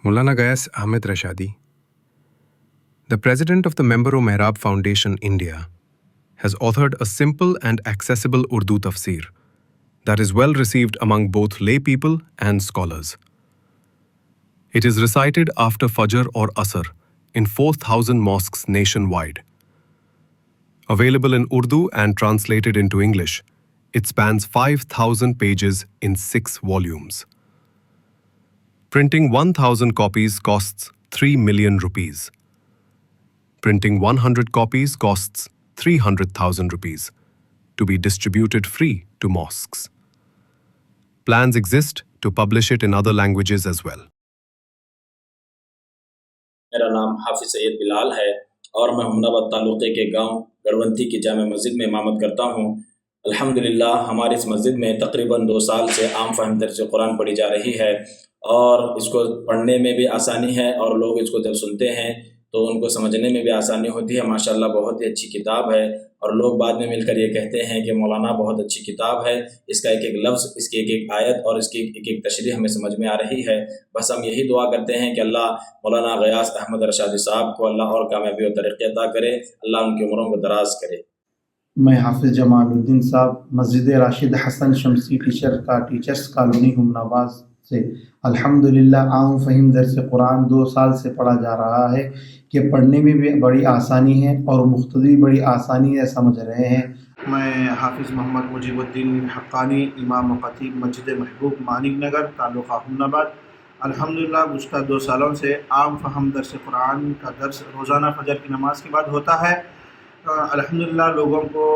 Maulana Gayas Ahmed Rashadi, the president of the Member-o-Mehrab Foundation, India, has authored a simple and accessible Urdu tafsir that is well received among both lay people and scholars. It is recited after Fajr or Asr in 4,000 mosques nationwide. Available in Urdu and translated into English, it spans 5,000 pages in 6 volumes. Printing 1,000 copies costs 3 million rupees. Printing 100 copies costs 300,000 rupees to be distributed free to mosques. Plans exist to publish it in other languages as well. मेरा नाम हाफिज सैयद बिलाल है और मैं हमनाबाद तालुके के गांव गड़वंती की जामे मस्जिद में इमामत करता हूं। अल्हम्दुलिल्लाह हमारी इस मस्जिद में तकरीबन 2 साल से आम फ़हम दर्स कुरान पढ़ी जा रही है और इसको पढ़ने में भी आसानी है और लोग इसको जब सुनते हैं तो उनको समझने में भी आसानी होती है। माशाल्लाह बहुत ही अच्छी किताब है और लोग बाद में मिलकर ये कहते हैं कि मौलाना बहुत अच्छी किताब है, इसका एक एक लफ्ज़, इसकी एक एक आयत और इसकी एक एक तशरीह हमें समझ में आ रही है। बस हम यही दुआ करते हैं कि अल्लाह मौलाना गयास अहमद रशादी साहब को अल्लाह और कामयाबी और तरक्की अता करे, अल्लाह उनकी उम्रों को दराज करे। मैं हाफिज़ जमालुद्दीन साहब मस्जिद राशिद हसन शमसी टीचर्स कॉलोनी हुमनाबाद से अल्हम्दुलिल्लाह आम फ़हीम दर्स कुरान 2 साल से पढ़ा जा रहा है कि पढ़ने में भी बड़ी आसानी है और मुख्तदी बड़ी आसानी से समझ रहे हैं। मैं हाफिज़ मोहम्मद मुजीबुद्दीन हक्कानी इमाम ख़तीब मस्जिद महबूब मानिक नगर तालुका हुमनाबाद अल्हम्दुलिल्लाह गुज़श्ता 2 सालों से आम फ़हम दर्स कुरान का दर्स रोज़ाना फ़जर की नमाज़ के बाद होता है। अल्हम्दुलिल्लाह लोगों को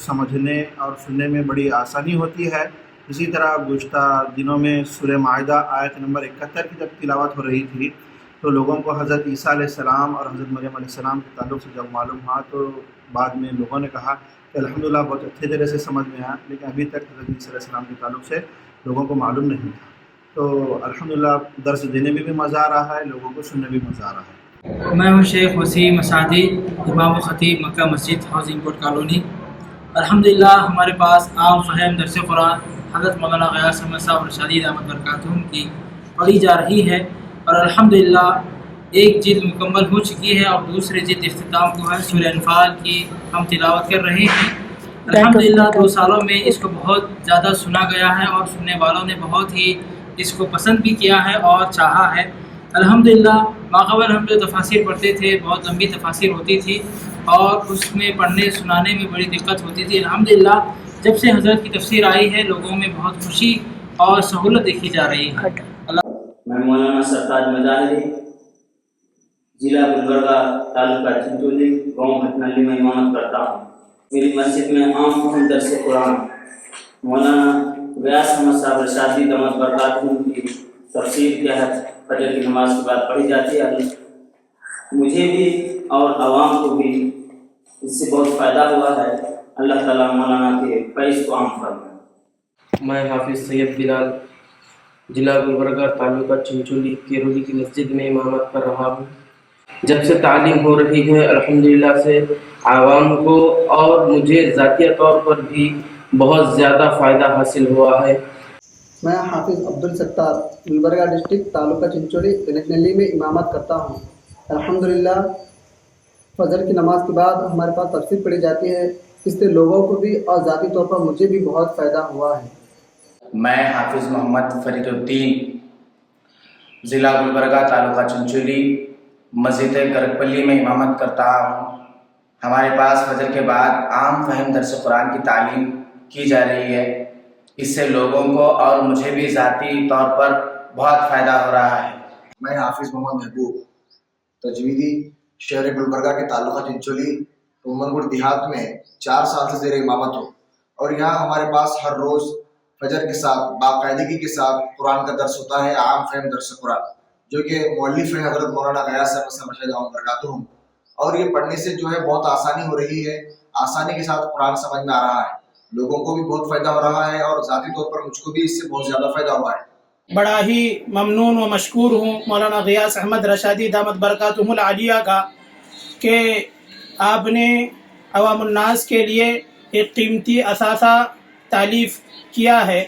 समझने और सुनने में बड़ी आसानी होती है। इसी तरह गुज़श्ता दिनों में सूरह माइदा आयत नंबर 71 की जब तिलावत हो रही थी तो लोगों को हज़रत ईसा अलैहिस्सलाम और हज़रत मरियम अलैहिस्सलाम के ताल्लुक़ से जब मालूम हुआ तो बाद में लोगों ने कहा कि अल्हम्दुलिल्लाह बहुत अच्छे तरह से समझ में आया, लेकिन अभी तक हज़रत ईसा अलैहिस्सलाम के ताल्लुक़ से लोगों को मालूम नहीं था। तो अल्हम्दुलिल्लाह दर्स देने में भी मज़ा आ रहा है, लोगों को सुनने में भी मज़ा आ रहा है। मैं हूँ शेख वसीम असादी इमाम ख़तीब मक्का मस्जिद हाउसिंग बोर्ड कॉलोनी। अल्हम्दुलिल्लाह हमारे पास आम फ़हम दर्स कुरान हज़रत मौलाना गयास अहमद साहब रशादी दामत बरकातुहूम की पढ़ी जा रही है और अल्हम्दुलिल्लाह एक जिल्द मुकम्मल हो चुकी है और दूसरी जिल्द इख्तिताम को है। सूरह अनफाल की हम तिलावत कर रहे हैं। अल्हम्दुलिल्लाह 2 सालों में इसको बहुत ज़्यादा सुना गया है और सुनने वालों ने बहुत ही इसको पसंद भी किया है और चाहा है। अल्हम्दुलिल्लाह माक़बल हम जो तफासिर पढ़ते थे बहुत लंबी तफासिर होती थी और उसमें पढ़ने सुनाने में बड़ी दिक्कत होती थी। अल्हम्दुलिल्लाह जब से हज़रत की तफसीर आई है लोगों में बहुत खुशी और सहूलत देखी जा रही है। मैं मौलाना सरताज मुजाहिदी ज़िला गुलबर्गा तालुका चिंचोली गाँव भटनली में इमामत करता हूँ। मेरी मस्जिद में आम फ़हम दर्स कुरान मौलाना गयास अहमद साहब रशादी दामत बरकातुहूम की तफसीर के फजर की नमाज के बाद पढ़ी जाती है। मुझे भी और आवाम को भी इससे बहुत फ़ायदा हुआ है। अल्लाह ताला मौलाना के फैज़ को आम फरमाए। मैं हाफिज़ सैयद बिलाल ज़िला गुलबर्गा तालुका चिंचोली केरोली की मस्जिद में इमामत कर रहा हूँ। जब से तालीम हो रही है अल्हम्दुलिल्लाह से आवाम को और मुझे ज़ातिया तौर पर भी बहुत ज़्यादा फ़ायदा हासिल हुआ है। मैं हाफिज़ अब्दुल सत्तार गुलबर्गा डिस्ट्रिक्ट तालुका चिंचोली गनकनली में इमामत करता हूँ। अल्हम्दुलिल्लाह फजर की नमाज के बाद हमारे पास तफसीर पढ़ी जाती है, इससे लोगों को भी और ज़ाती तौर पर मुझे भी बहुत फ़ायदा हुआ है। मैं हाफिज़ मोहम्मद फरीदुद्दीन ज़िला गुलबर्गा तालुका चिंचोली मस्जिद गरकपल्ली में इमामत करता हूँ। हमारे पास फजर के बाद आम फ़हम दर्स कुरान की तालीम की जा रही है, इससे लोगों को और मुझे भी ज़ाती तौर पर बहुत फ़ायदा हो रहा है। मैं हाफिज़ मोहम्मद महबूब तजवीदी शहर गुलबर्गा के तालुका चिंचोली उमरगुड़ देहात में 4 साल से ज़ेर इमामत हूँ और यहाँ हमारे पास हर रोज़ फजर के साथ बाकायदगी के साथ कुरान का दर्स होता है, आम फ़हम दर्स कुरान, जो कि मौलिफ़ हैं हज़रत मौलाना गयास अहमद साहब रशादी दामत बरकातुहूम। और ये पढ़ने से जो है बहुत आसानी हो रही है, आसानी के साथ कुरान समझ में आ रहा है, लोगों को भी बहुत फ़ायदा हो रहा है और ज़ाती तौर पर मुझको भी इससे बहुत ज़्यादा फ़ायदा हुआ है। बड़ा ही ममनून व मशकूर हूँ मौलाना गयास अहमद रशादी दामत बरकातुहुल आलिया का कि आपने अवामुन्नास के लिए एक कीमती असासा तालीफ किया है।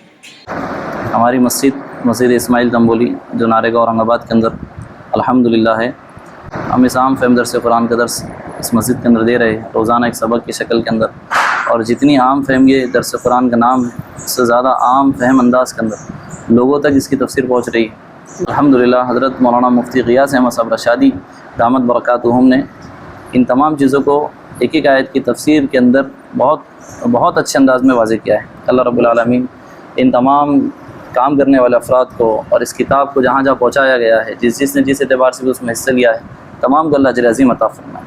हमारी मस्जिद इस्माइल तंबोली जो नारेगा औरंगाबाद के अंदर الحمدللہ ہے. ہم اس عام فہم درس قرآن کا درس اس مسجد کے اندر دے رہے ہیں روزانہ ایک سبق کی شکل کے اندر، اور جتنی عام فہم یہ درس قرآن کا نام ہے اس سے زیادہ عام فہم انداز کے اندر لوگوں تک اس کی تفسیر پہنچ رہی ہے. الحمدللہ حضرت مولانا مفتی غیاث احمد صاحب رشادی دامت برکاتہم نے ان تمام چیزوں کو ایک ایک آیت کی تفسیر کے اندر بہت اچھے انداز میں واضح کیا ہے. اللہ رب العالمین ان تمام کام کرنے والے افراد کو اور اس کتاب کو جہاں جہاں پہنچایا گیا ہے، جس نے جس اعتبار سے بھی اس میں حصہ لیا ہے، تمام کو اللہ اجر عظیم عطا فرمائے.